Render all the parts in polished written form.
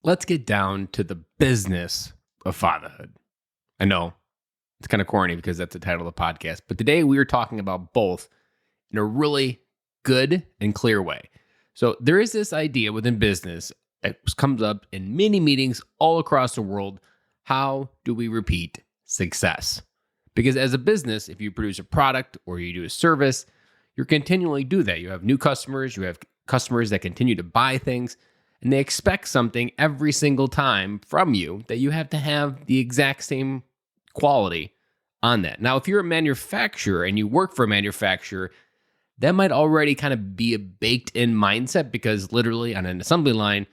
let's get down to the business of fatherhood. I know it's kind of corny because that's the title of the podcast, but today we are talking about both in a really good and clear way. So there is this idea within business that comes up in many meetings all across the world. How do we repeat success? Because as a business, if you produce a product or you do a service, you're continually do that. You have new customers, you have customers that continue to buy things, and they expect something every single time from you that you have to have the exact same quality on that. Now, if you're a manufacturer and you work for a manufacturer, that might already kind of be a baked in mindset because literally on an assembly line,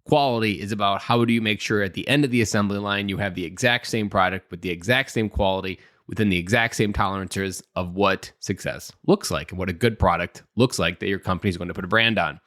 quality is about how do you make sure at the end of the assembly line you have the exact same product with the exact same quality within the exact same tolerances of what success looks like and what a good product looks like that your company is going to put a brand on.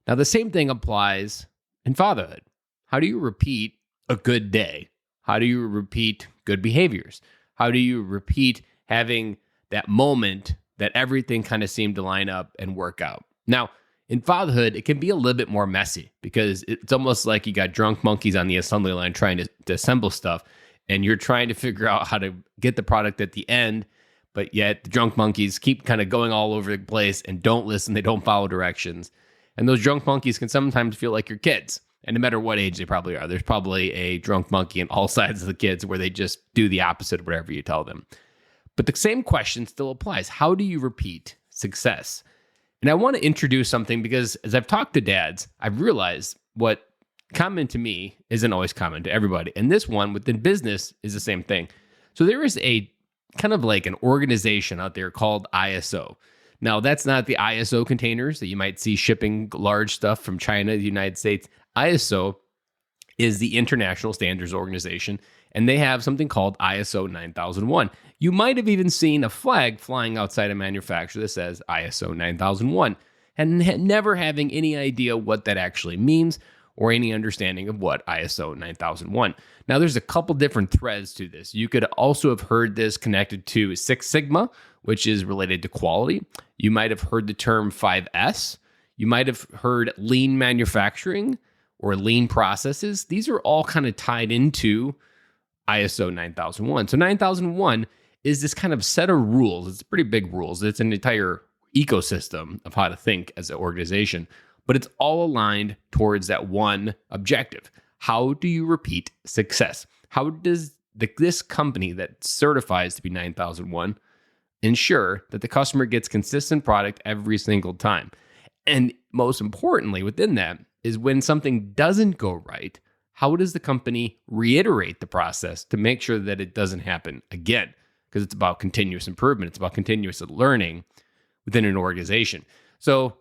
Now, the same thing applies in fatherhood. How do you repeat a good day? How do you repeat good behaviors? How do you repeat having that moment that everything kind of seemed to line up and work out? Now, in fatherhood, it can be a little bit more messy because it's almost like you got drunk monkeys on the assembly line trying to assemble stuff, and you're trying to figure out how to get the product at the end, but yet the drunk monkeys keep kind of going all over the place and don't listen, they don't follow directions. And those drunk monkeys can sometimes feel like your kids. And no matter what age they probably are, there's probably a drunk monkey in all sides of the kids where they just do the opposite of whatever you tell them. But the same question still applies. How do you repeat success? And I want to introduce something because as I've talked to dads, I've realized what common to me isn't always common to everybody. And this one within business is the same thing. So there is a kind of like an organization out there called ISO. Now, that's not the ISO containers that you might see shipping large stuff from China to the United States. ISO is the International Standards Organization, and they have something called ISO 9001. You might have even seen a flag flying outside a manufacturer that says ISO 9001, and never having any idea what that actually means or any understanding of what ISO 9001. Now, there's a couple different threads to this. You could also have heard this connected to Six Sigma, which is related to quality. You might have heard the term 5S. You might have heard lean manufacturing or lean processes. These are all kind of tied into ISO 9001. So 9001 is this kind of set of rules. It's pretty big rules. It's an entire ecosystem of how to think as an organization, but it's all aligned towards that one objective. How do you repeat success? How does this company that certifies to be 9001 ensure that the customer gets consistent product every single time? And most importantly, within that is when something doesn't go right, how does the company reiterate the process to make sure that it doesn't happen again? Because it's about continuous improvement. It's about continuous learning within an organization. So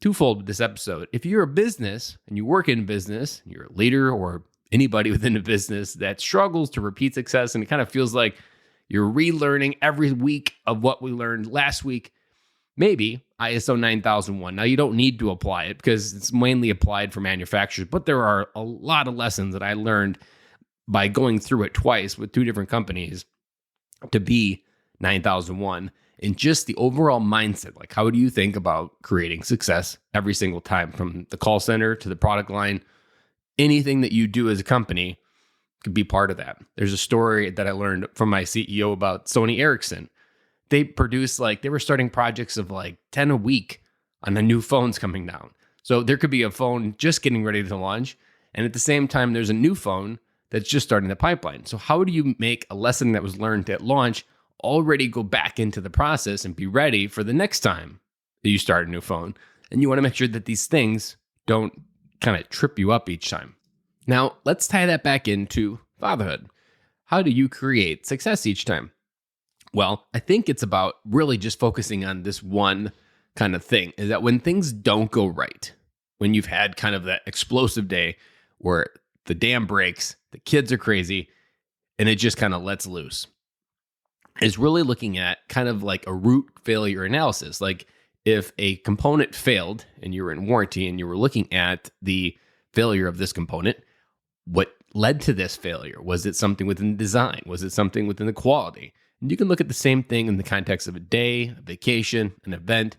twofold with this episode. If you're a business and you work in business, you're a leader or anybody within a business that struggles to repeat success and it kind of feels like you're relearning every week of what we learned last week, maybe ISO 9001. Now, you don't need to apply it because it's mainly applied for manufacturers, but there are a lot of lessons that I learned by going through it twice with two different companies to be 9001. And just the overall mindset, like how do you think about creating success every single time from the call center to the product line? Anything that you do as a company could be part of that. There's a story that I learned from my CEO about Sony Ericsson. They were starting projects of like 10 a week on the new phones coming down. So there could be a phone just getting ready to launch. And at the same time, there's a new phone that's just starting the pipeline. So how do you make a lesson that was learned at launch already go back into the process and be ready for the next time that you start a new phone? And you want to make sure that these things don't kind of trip you up each time. Now, let's tie that back into fatherhood. How do you create success each time? Well, I think it's about really just focusing on this one kind of thing, is that when things don't go right, when you've had kind of that explosive day where the dam breaks, the kids are crazy, and it just kind of lets loose, is really looking at kind of like a root failure analysis. Like if a component failed and you were in warranty and you were looking at the failure of this component, what led to this failure? Was it something within the design? Was it something within the quality? And you can look at the same thing in the context of a day, a vacation, an event,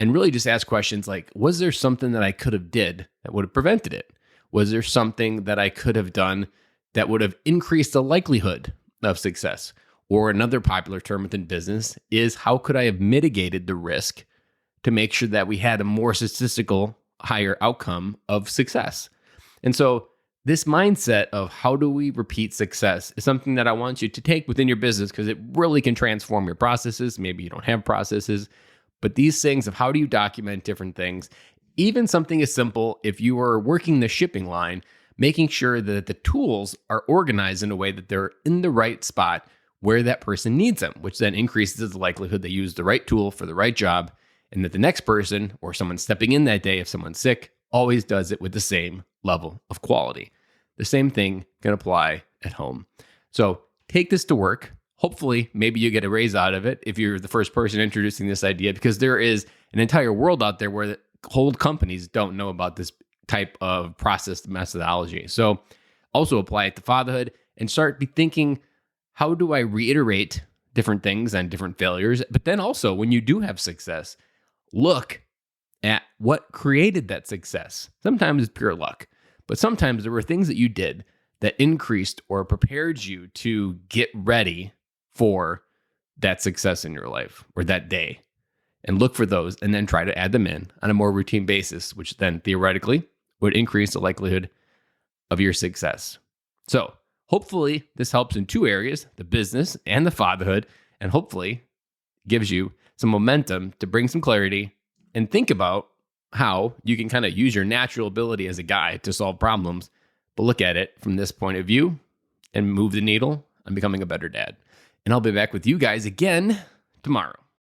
and really just ask questions like, was there something that I could have did that would have prevented it? Was there something that I could have done that would have increased the likelihood of success? Or another popular term within business is, how could I have mitigated the risk to make sure that we had a more statistical, higher outcome of success? And so this mindset of how do we repeat success is something that I want you to take within your business, because it really can transform your processes. Maybe you don't have processes, but these things of how do you document different things, even something as simple, if you are working the shipping line, making sure that the tools are organized in a way that they're in the right spot where that person needs them, which then increases the likelihood they use the right tool for the right job, and that the next person or someone stepping in that day, if someone's sick, always does it with the same level of quality. The same thing can apply at home. So take this to work. Hopefully, maybe you get a raise out of it if you're the first person introducing this idea, because there is an entire world out there where the whole companies don't know about this type of process methodology. So also apply it to fatherhood and start be thinking, how do I reiterate different things and different failures? But then also, when you do have success, look at what created that success. Sometimes it's pure luck, but sometimes there were things that you did that increased or prepared you to get ready for that success in your life or that day. And look for those and then try to add them in on a more routine basis, which then theoretically would increase the likelihood of your success. So hopefully this helps in two areas, the business and the fatherhood, and hopefully gives you some momentum to bring some clarity and think about how you can kind of use your natural ability as a guy to solve problems, but look at it from this point of view and move the needle on becoming a better dad. And I'll be back with you guys again tomorrow.